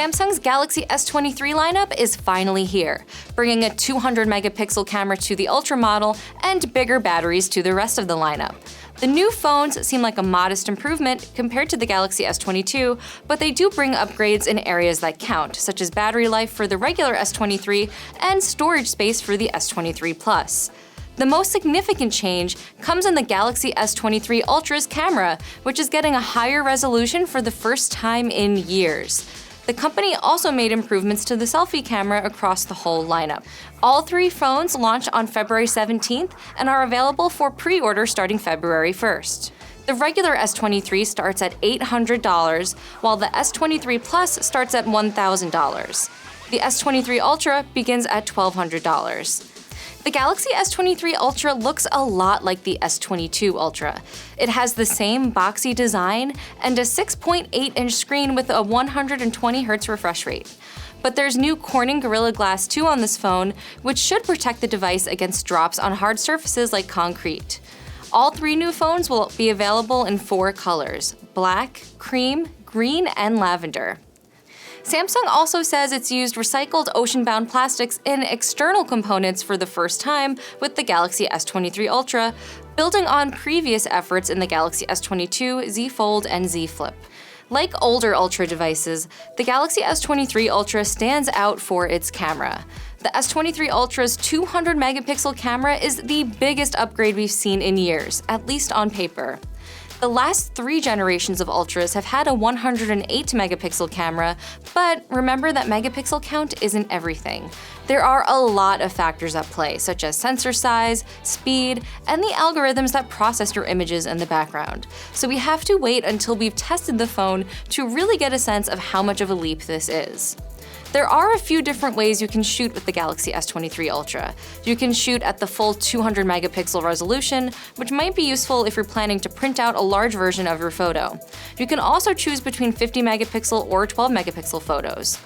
Samsung's Galaxy S23 lineup is finally here, bringing a 200-megapixel camera to the Ultra model and bigger batteries to the rest of the lineup. The new phones seem like a modest improvement compared to the Galaxy S22, but they do bring upgrades in areas that count, such as battery life for the regular S23 and storage space for the S23 Plus. The most significant change comes in the Galaxy S23 Ultra's camera, which is getting a higher resolution for the first time in years. The company also made improvements to the selfie camera across the whole lineup. All three phones launch on February 17th and are available for pre-order starting February 1st. The regular S23 starts at $800, while the S23 Plus starts at $1,000. The S23 Ultra begins at $1,200. The Galaxy S23 Ultra looks a lot like the S22 Ultra. It has the same boxy design and a 6.8-inch screen with a 120Hz refresh rate. But there's new Corning Gorilla Glass 2 on this phone, which should protect the device against drops on hard surfaces like concrete. All three new phones will be available in 4 colors: black, cream, green, and lavender. Samsung also says it's used recycled ocean-bound plastics in external components for the first time with the Galaxy S23 Ultra, building on previous efforts in the Galaxy S22, Z Fold, and Z Flip. Like older Ultra devices, the Galaxy S23 Ultra stands out for its camera. The S23 Ultra's 200-megapixel camera is the biggest upgrade we've seen in years, at least on paper. The last 3 generations of Ultras have had a 108-megapixel camera, but remember that megapixel count isn't everything. There are a lot of factors at play, such as sensor size, speed, and the algorithms that process your images in the background. So we have to wait until we've tested the phone to really get a sense of how much of a leap this is. There are a few different ways you can shoot with the Galaxy S23 Ultra. You can shoot at the full 200-megapixel resolution, which might be useful if you're planning to print out a large version of your photo. You can also choose between 50-megapixel or 12-megapixel photos.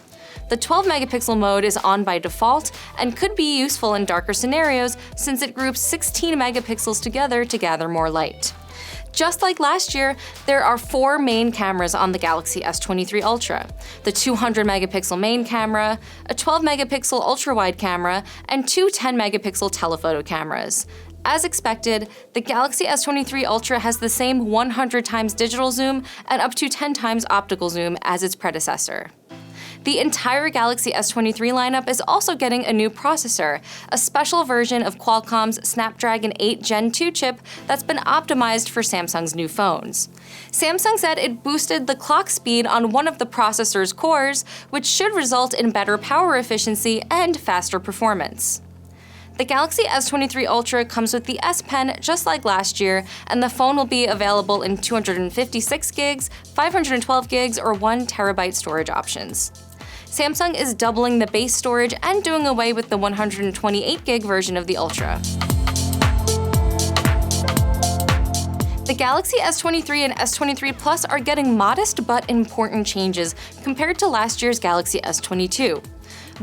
The 12-megapixel mode is on by default and could be useful in darker scenarios since it groups 16 megapixels together to gather more light. Just like last year, there are 4 main cameras on the Galaxy S23 Ultra: the 200-megapixel main camera, a 12-megapixel ultra-wide camera, and 2 10-megapixel telephoto cameras. As expected, the Galaxy S23 Ultra has the same 100x digital zoom and up to 10x optical zoom as its predecessor. The entire Galaxy S23 lineup is also getting a new processor, a special version of Qualcomm's Snapdragon 8 Gen 2 chip that's been optimized for Samsung's new phones. Samsung said it boosted the clock speed on one of the processor's cores, which should result in better power efficiency and faster performance. The Galaxy S23 Ultra comes with the S Pen just like last year, and the phone will be available in 256 gigs, 512 gigs, or 1 terabyte storage options. Samsung is doubling the base storage and doing away with the 128 gig version of the Ultra. The Galaxy S23 and S23 Plus are getting modest but important changes compared to last year's Galaxy S22.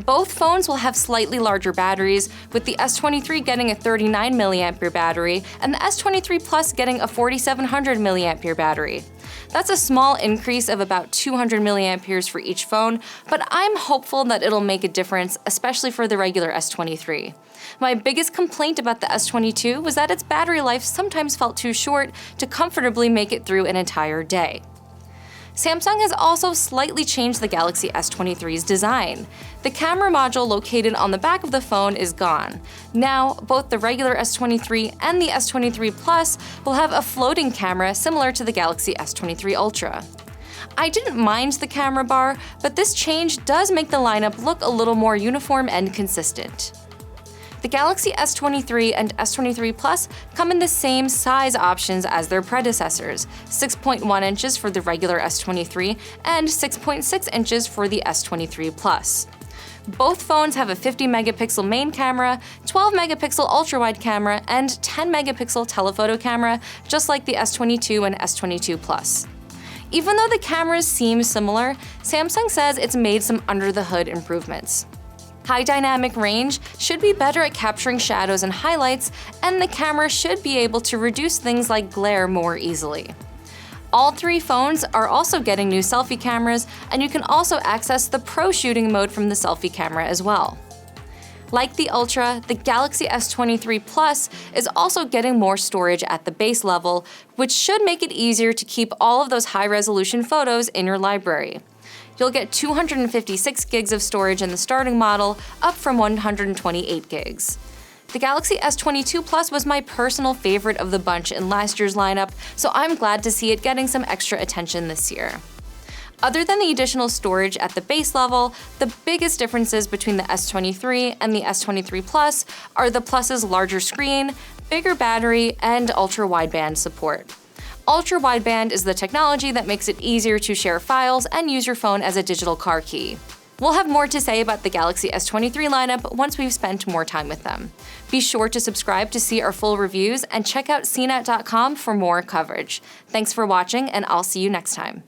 Both phones will have slightly larger batteries, with the S23 getting a 39 mAh battery and the S23 Plus getting a 4700 mAh battery. That's a small increase of about 200 mAh for each phone, but I'm hopeful that it'll make a difference, especially for the regular S23. My biggest complaint about the S22 was that its battery life sometimes felt too short to comfortably make it through an entire day. Samsung has also slightly changed the Galaxy S23's design. The camera module located on the back of the phone is gone. Now, both the regular S23 and the S23 Plus will have a floating camera similar to the Galaxy S23 Ultra. I didn't mind the camera bar, but this change does make the lineup look a little more uniform and consistent. The Galaxy S23 and S23 Plus come in the same size options as their predecessors: 6.1 inches for the regular S23 and 6.6 inches for the S23 Plus. Both phones have a 50-megapixel main camera, 12-megapixel ultra-wide camera, and 10-megapixel telephoto camera, just like the S22 and S22 Plus. Even though the cameras seem similar, Samsung says it's made some under-the-hood improvements. High dynamic range should be better at capturing shadows and highlights, and the camera should be able to reduce things like glare more easily. All three phones are also getting new selfie cameras, and you can also access the Pro shooting mode from the selfie camera as well. Like the Ultra, the Galaxy S23 Plus is also getting more storage at the base level, which should make it easier to keep all of those high-resolution photos in your library. You'll get 256 gigs of storage in the starting model, up from 128 gigs. The Galaxy S22 Plus was my personal favorite of the bunch in last year's lineup, so I'm glad to see it getting some extra attention this year. Other than the additional storage at the base level, the biggest differences between the S23 and the S23 Plus are the Plus's larger screen, bigger battery, and ultra-wideband support. Ultra-wideband is the technology that makes it easier to share files and use your phone as a digital car key. We'll have more to say about the Galaxy S23 lineup once we've spent more time with them. Be sure to subscribe to see our full reviews and check out CNET.com for more coverage. Thanks for watching, and I'll see you next time.